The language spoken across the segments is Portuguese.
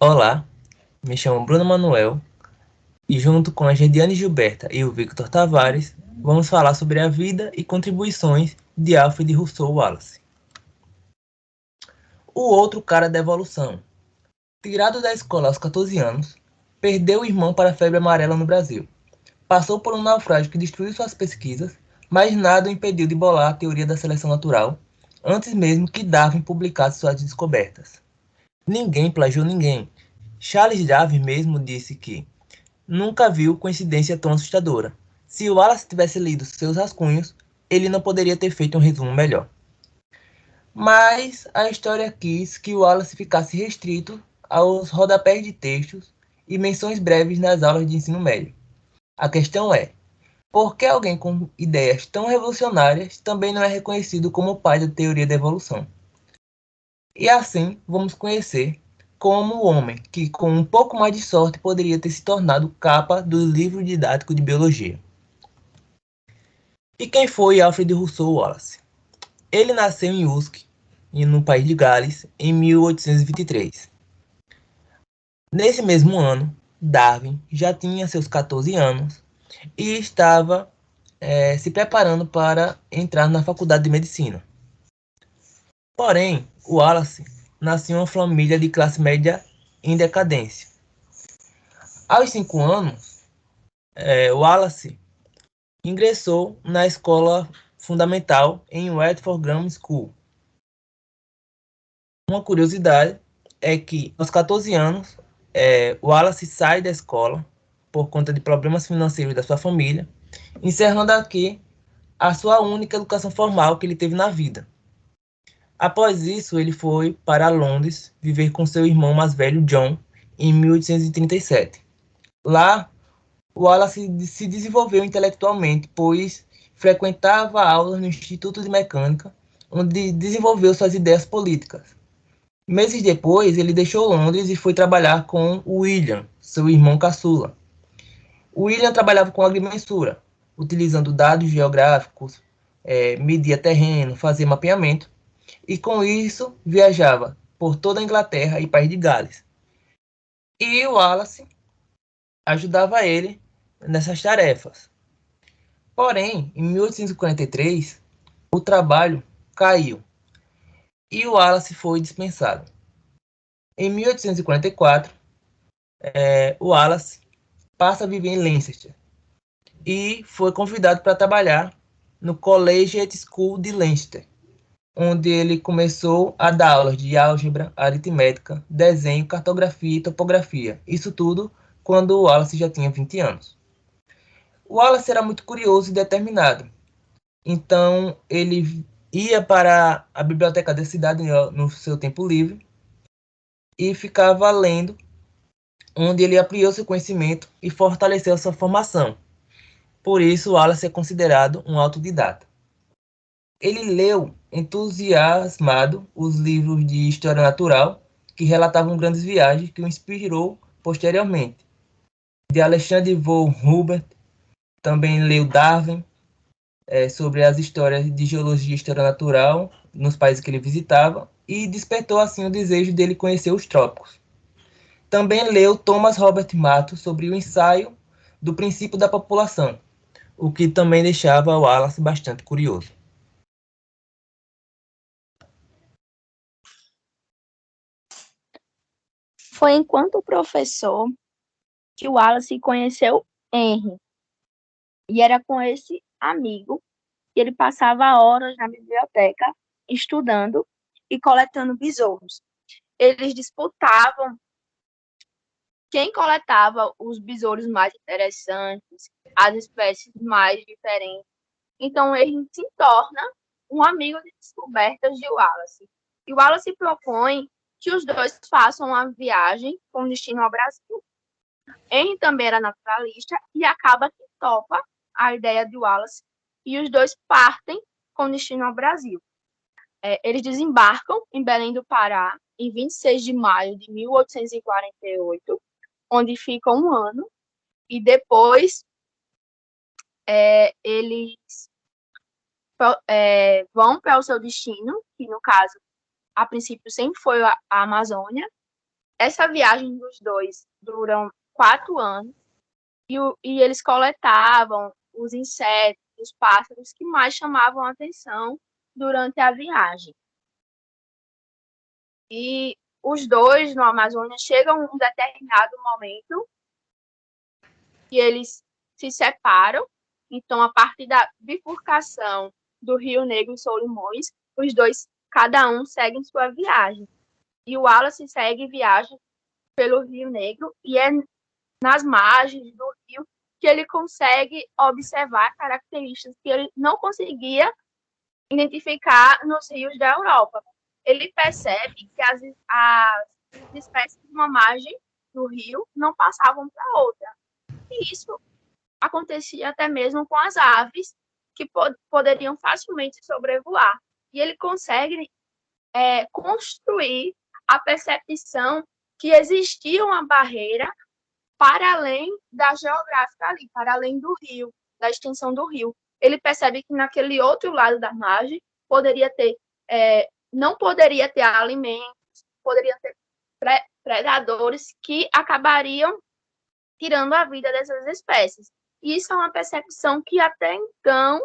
Olá, me chamo Bruno Manuel e junto com a Gerdiane Gilberta e o Victor Tavares, vamos falar sobre a vida e contribuições de Alfred Russel Wallace. O outro cara da evolução. Tirado da escola aos 14 anos, perdeu o irmão para a febre amarela no Brasil. Passou por um naufrágio que destruiu suas pesquisas, mas nada o impediu de bolar a teoria da seleção natural, antes mesmo que Darwin publicasse suas descobertas. Ninguém plagiou ninguém. Charles Darwin mesmo disse que nunca viu coincidência tão assustadora. Se Wallace tivesse lido seus rascunhos, ele não poderia ter feito um resumo melhor. Mas a história quis que Wallace ficasse restrito aos rodapés de textos e menções breves nas aulas de ensino médio. A questão é, por que alguém com ideias tão revolucionárias também não é reconhecido como o pai da teoria da evolução? E assim vamos conhecer como o homem que, com um pouco mais de sorte, poderia ter se tornado capa do livro didático de biologia. E quem foi Alfred Russel Wallace? Ele nasceu em Usk, no país de Gales, em 1823. Nesse mesmo ano, Darwin já tinha seus 14 anos e estava se preparando para entrar na faculdade de medicina. Porém, Wallace nasceu em uma família de classe média em decadência. Aos 5 anos, Wallace ingressou na escola fundamental em Watford Grammar School. Uma curiosidade é que, aos 14 anos, Wallace sai da escola por conta de problemas financeiros da sua família, encerrando aqui a sua única educação formal que ele teve na vida. Após isso, ele foi para Londres viver com seu irmão mais velho, John, em 1837. Lá, Wallace se desenvolveu intelectualmente, pois frequentava aulas no Instituto de Mecânica, onde desenvolveu suas ideias políticas. Meses depois, ele deixou Londres e foi trabalhar com William, seu irmão caçula. William trabalhava com agrimensura, utilizando dados geográficos, media terreno, fazia mapeamento, e com isso viajava por toda a Inglaterra e País de Gales. E Wallace ajudava ele nessas tarefas. Porém, em 1843, o trabalho caiu e Wallace foi dispensado. Em 1844, Wallace passa a viver em Leicester e foi convidado para trabalhar no Collegiate School de Leicester, onde ele começou a dar aulas de álgebra, aritmética, desenho, cartografia e topografia. Isso tudo quando Wallace já tinha 20 anos. Wallace era muito curioso e determinado, então ele ia para a biblioteca da cidade no seu tempo livre e ficava lendo, onde ele ampliou seu conhecimento e fortaleceu sua formação. Por isso, Wallace é considerado um autodidata. Ele leu entusiasmado os livros de história natural que relatavam grandes viagens que o inspirou posteriormente. De Alexandre von Humboldt, também leu Darwin, sobre as histórias de geologia e história natural nos países que ele visitava e despertou assim o desejo dele conhecer os trópicos. Também leu Thomas Robert Mato sobre o ensaio do princípio da população, o que também deixava Wallace bastante curioso. Foi enquanto professor que o Wallace conheceu Henry, e era com esse amigo que ele passava horas na biblioteca estudando e coletando besouros. Eles disputavam quem coletava os besouros mais interessantes, as espécies mais diferentes. Então, ele se torna um amigo de descobertas de Wallace. E Wallace propõe que os dois façam uma viagem com destino ao Brasil. Henry também era naturalista e acaba que topa a ideia de Wallace e os dois partem com destino ao Brasil. Eles desembarcam em Belém do Pará em 26 de maio de 1848, onde ficam um ano, e depois eles vão para o seu destino, que no caso, a princípio sempre foi a Amazônia, essa viagem dos dois duram 4 anos e eles coletavam os insetos, os pássaros que mais chamavam a atenção durante a viagem. E os dois no Amazonas chegam a um determinado momento que eles se separam. Então, a partir da bifurcação do Rio Negro e Solimões, os dois, cada um, seguem sua viagem. E o Wallace segue viagem pelo Rio Negro e é nas margens do rio que ele consegue observar características que ele não conseguia identificar nos rios da Europa. Ele percebe que as espécies de uma margem do rio não passavam para outra. E isso acontecia até mesmo com as aves, que poderiam facilmente sobrevoar. E ele consegue construir a percepção que existia uma barreira para além da geográfica ali, para além do rio, da extensão do rio. Ele percebe que naquele outro lado da margem não poderia ter alimentos, poderia ter predadores que acabariam tirando a vida dessas espécies. E isso é uma percepção que até então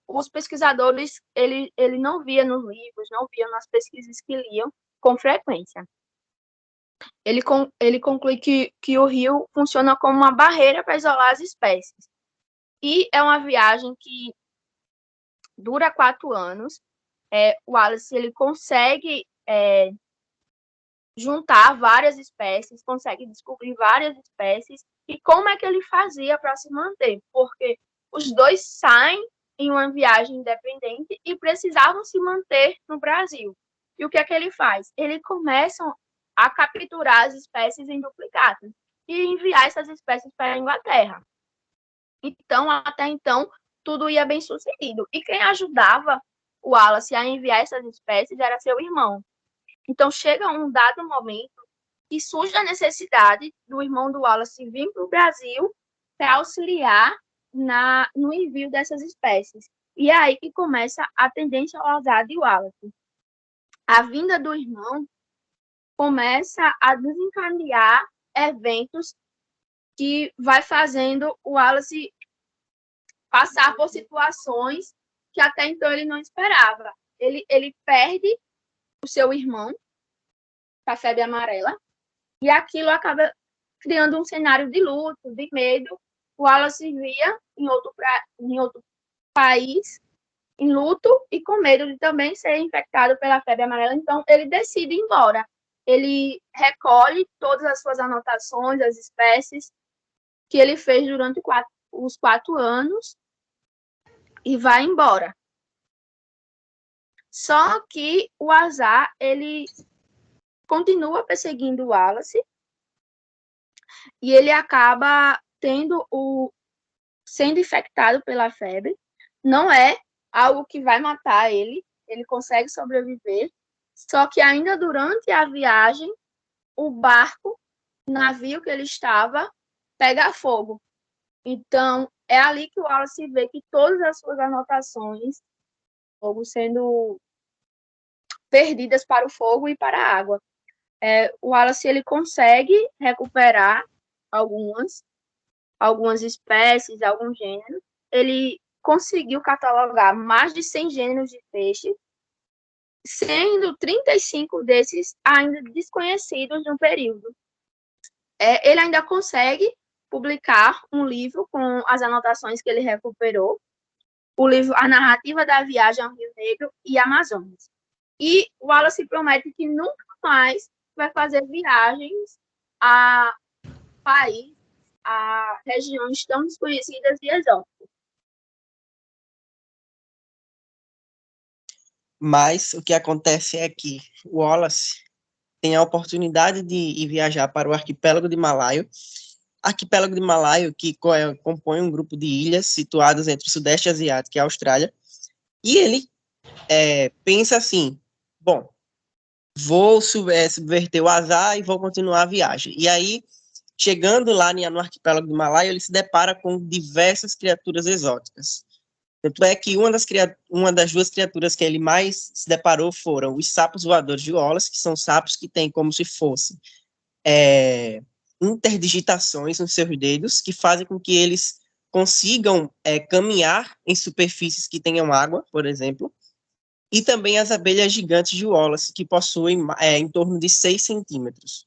os pesquisadores ele não via nos livros, não via nas pesquisas que liam com frequência. Ele conclui que o rio funciona como uma barreira para isolar as espécies. E é uma viagem que dura 4 anos. O Wallace ele consegue juntar várias espécies, consegue descobrir várias espécies. E como é que ele fazia para se manter? Porque os dois saem em uma viagem independente e precisavam se manter no Brasil. E o que é que ele faz? Ele começa a capturar as espécies em duplicatas e enviar essas espécies para a Inglaterra. Então, até então, tudo ia bem sucedido. E quem ajudava o Wallace a enviar essas espécies era seu irmão. Então, chega um dado momento que surge a necessidade do irmão do Wallace vir para o Brasil para auxiliar no envio dessas espécies. E é aí que começa a tendência ao azar de Wallace. A vinda do irmão começa a desencadear eventos que vai fazendo o Wallace passar por situações que até então ele não esperava. Ele perde o seu irmão para a febre amarela e aquilo acaba criando um cenário de luto, de medo. O Wallace via em outro país em luto e com medo de também ser infectado pela febre amarela. Então, ele decide ir embora. Ele recolhe todas as suas anotações, as espécies que ele fez durante os 4 anos e vai embora. Só que o azar, ele continua perseguindo o Wallace e ele acaba sendo infectado pela febre. Não é algo que vai matar ele consegue sobreviver. Só que ainda durante a viagem, o navio que ele estava, pega fogo. Então, é ali que o Wallace vê que todas as suas anotações fogo sendo perdidas para o fogo e para a água. O Wallace ele consegue recuperar algumas espécies, alguns gêneros. Ele conseguiu catalogar mais de 100 gêneros de peixe, sendo 35 desses ainda desconhecidos no período. Ele ainda consegue publicar um livro com as anotações que ele recuperou, o livro A Narrativa da Viagem ao Rio Negro e Amazonas. E o Wallace promete que nunca mais vai fazer viagens a regiões tão desconhecidas e exóticas. Mas o que acontece é que o Wallace tem a oportunidade de ir viajar para o arquipélago de Malaio. Arquipélago de Malaio, que compõe um grupo de ilhas situadas entre o Sudeste Asiático e a Austrália. E ele pensa assim, bom, vou subverter o azar e vou continuar a viagem. E aí, chegando lá no arquipélago de Malaio, ele se depara com diversas criaturas exóticas. Tanto é que uma das duas criaturas que ele mais se deparou foram os sapos voadores de Wallace, que são sapos que têm como se fossem interdigitações nos seus dedos, que fazem com que eles consigam caminhar em superfícies que tenham água, por exemplo, e também as abelhas gigantes de Wallace, que possuem em torno de 6 centímetros.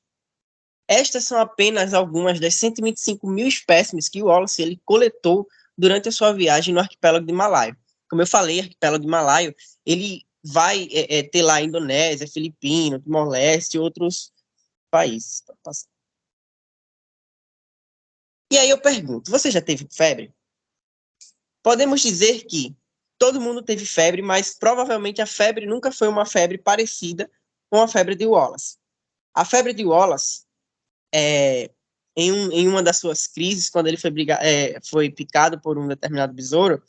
Estas são apenas algumas das 125 mil espécimes que Wallace ele coletou durante a sua viagem no arquipélago de Malaio. Como eu falei, o arquipélago de Malaio, ele vai ter lá a Indonésia, Filipinas, Timor-Leste e outros países. E aí eu pergunto, você já teve febre? Podemos dizer que todo mundo teve febre, mas provavelmente a febre nunca foi uma febre parecida com a febre de Wallace. A febre de Wallace, em uma das suas crises, quando ele foi picado por um determinado besouro,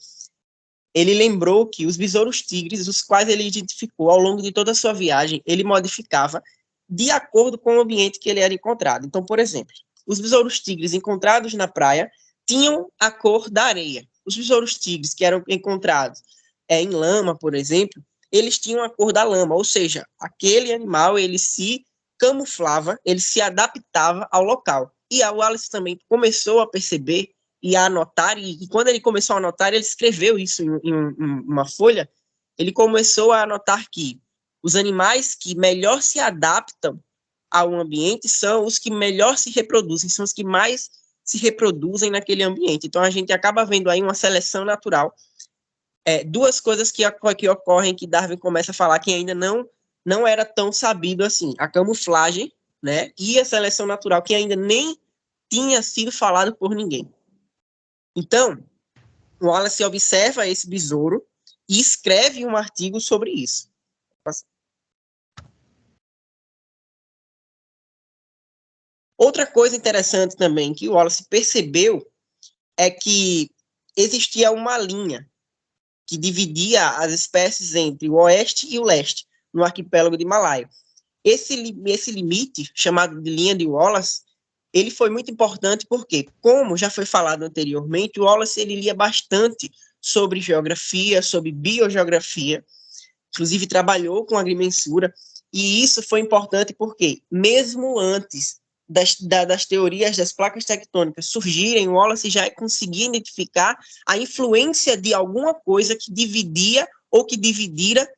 ele lembrou que os besouros tigres, os quais ele identificou ao longo de toda a sua viagem, ele modificava de acordo com o ambiente que ele era encontrado. Então, por exemplo, os besouros tigres encontrados na praia tinham a cor da areia. Os besouros tigres que eram encontrados em lama, por exemplo, eles tinham a cor da lama, ou seja, aquele animal ele se camuflava, ele se adaptava ao local. E a Wallace também começou a perceber e a anotar, e quando ele começou a anotar, ele escreveu isso em uma folha, ele começou a anotar que os animais que melhor se adaptam ao ambiente são os que melhor se reproduzem, são os que mais se reproduzem naquele ambiente. Então, a gente acaba vendo aí uma seleção natural. Duas coisas que ocorrem que Darwin começa a falar que ainda não era tão sabido assim, a camuflagem, né, e a seleção natural, que ainda nem tinha sido falado por ninguém. Então, Wallace observa esse besouro e escreve um artigo sobre isso. Outra coisa interessante também que Wallace percebeu é que existia uma linha que dividia as espécies entre o oeste e o leste, no arquipélago de Malaio. Esse limite, chamado de linha de Wallace, ele foi muito importante porque, como já foi falado anteriormente, o Wallace ele lia bastante sobre geografia, sobre biogeografia, inclusive trabalhou com agrimensura, e isso foi importante porque, mesmo antes das teorias das placas tectônicas surgirem, o Wallace já conseguia identificar a influência de alguma coisa que dividia ou que dividira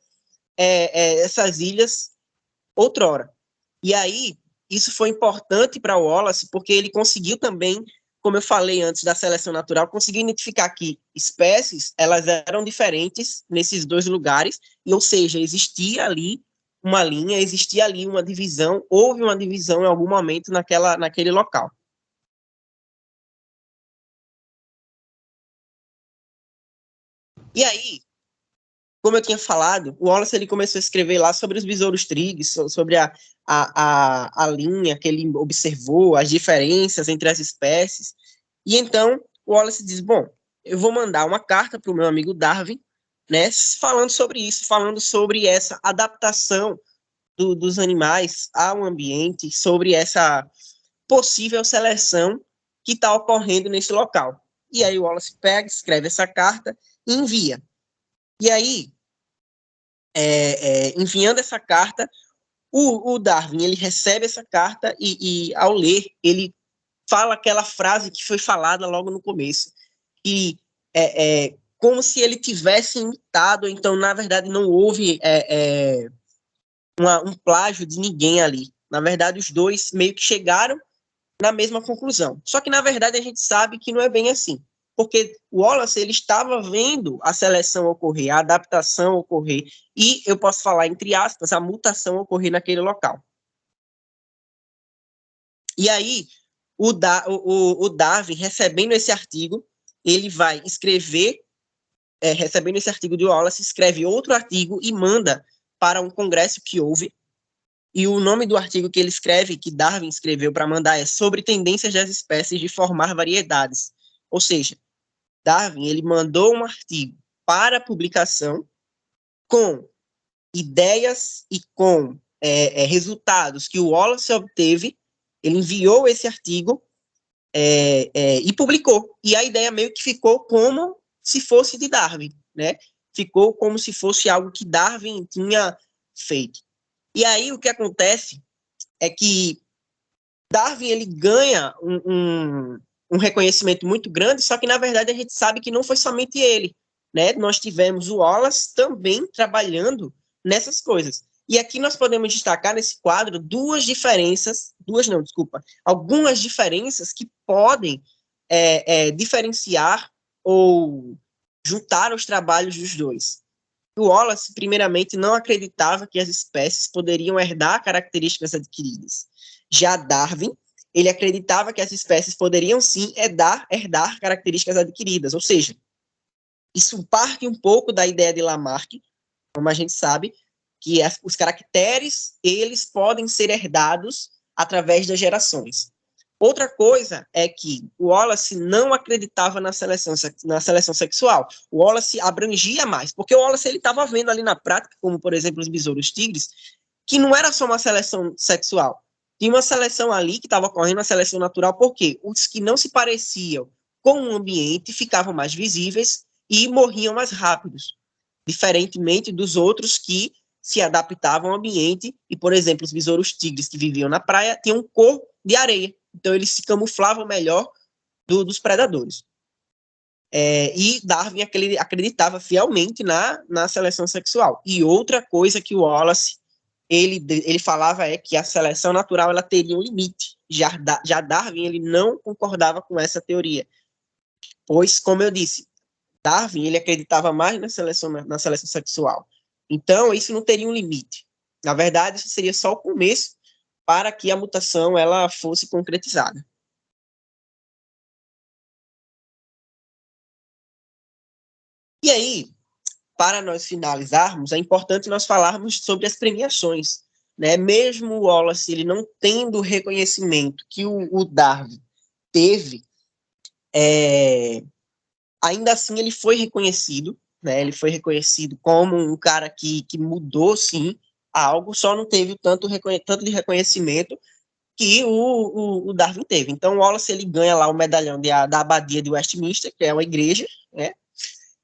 essas ilhas outrora. E aí, isso foi importante para o Wallace, porque ele conseguiu também, como eu falei antes da seleção natural, conseguiu identificar que espécies, elas eram diferentes nesses dois lugares, ou seja, existia ali uma linha, existia ali uma divisão, houve uma divisão em algum momento naquele local. E aí, como eu tinha falado, o Wallace ele começou a escrever lá sobre os besouros tigres, sobre a linha que ele observou, as diferenças entre as espécies. E então, o Wallace diz, bom, eu vou mandar uma carta para o meu amigo Darwin, né, falando sobre isso, falando sobre essa adaptação dos animais ao ambiente, sobre essa possível seleção que está ocorrendo nesse local. E aí o Wallace pega, escreve essa carta e envia. E aí, enviando essa carta, o Darwin ele recebe essa carta e ao ler, ele fala aquela frase que foi falada logo no começo, que como se ele tivesse imitado, então, na verdade, não houve um plágio de ninguém ali. Na verdade, os dois meio que chegaram na mesma conclusão. Só que, na verdade, a gente sabe que não é bem assim. Porque o Wallace ele estava vendo a seleção ocorrer, a adaptação ocorrer, e eu posso falar, entre aspas, a mutação ocorrer naquele local. E aí, o Darwin, recebendo esse artigo, ele vai escrever, recebendo esse artigo de Wallace, escreve outro artigo e manda para um congresso que houve, e o nome do artigo que ele escreve, que Darwin escreveu para mandar, é sobre tendências das espécies de formar variedades. Ou seja, Darwin ele mandou um artigo para publicação com ideias e com resultados que o Wallace obteve. Ele enviou esse artigo e publicou. E a ideia meio que ficou como se fosse de Darwin. né? Ficou como se fosse algo que Darwin tinha feito. E aí o que acontece é que Darwin ele ganha um reconhecimento muito grande, só que na verdade a gente sabe que não foi somente ele, né? Nós tivemos o Wallace também trabalhando nessas coisas. E aqui nós podemos destacar nesse quadro algumas diferenças que podem diferenciar ou juntar os trabalhos dos dois. O Wallace, primeiramente, não acreditava que as espécies poderiam herdar características adquiridas. Já Darwin, ele acreditava que as espécies poderiam, sim, herdar características adquiridas. Ou seja, isso parte um pouco da ideia de Lamarck, como a gente sabe, que os caracteres, eles podem ser herdados através das gerações. Outra coisa é que o Wallace não acreditava na seleção sexual. O Wallace abrangia mais, porque o Wallace estava vendo ali na prática, como por exemplo os besouros tigres, que não era só uma seleção sexual. Tinha uma seleção ali que estava ocorrendo, uma seleção natural, porque os que não se pareciam com o ambiente ficavam mais visíveis e morriam mais rápidos, diferentemente dos outros que se adaptavam ao ambiente e, por exemplo, os besouros tigres que viviam na praia tinham cor de areia. Então, eles se camuflavam melhor dos predadores. E Darwin acreditava fielmente na seleção sexual. E outra coisa que o Wallace ele falava é que a seleção natural ela teria um limite. Já Darwin ele não concordava com essa teoria. Pois, como eu disse, Darwin ele acreditava mais na seleção sexual. Então, isso não teria um limite. Na verdade, isso seria só o começo para que a mutação ela fosse concretizada. E aí, para nós finalizarmos, é importante nós falarmos sobre as premiações, né? Mesmo o Wallace ele não tendo o reconhecimento que o Darwin teve, ainda assim ele foi reconhecido, né? Ele foi reconhecido como um cara que mudou, sim, algo, só não teve tanto de reconhecimento que o Darwin teve. Então, o Wallace ele ganha lá o medalhão da Abadia de Westminster, que é uma igreja, né?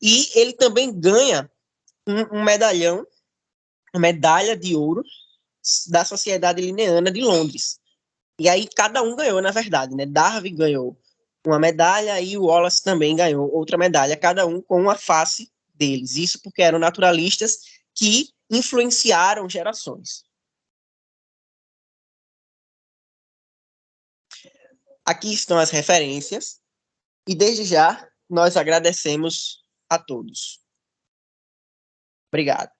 E ele também ganha um medalhão, uma medalha de ouro da Sociedade Linneana de Londres. E aí cada um ganhou, na verdade, né? Darwin ganhou uma medalha e o Wallace também ganhou outra medalha, cada um com uma face deles. Isso porque eram naturalistas que influenciaram gerações. Aqui estão as referências e desde já nós agradecemos a todos. Obrigado.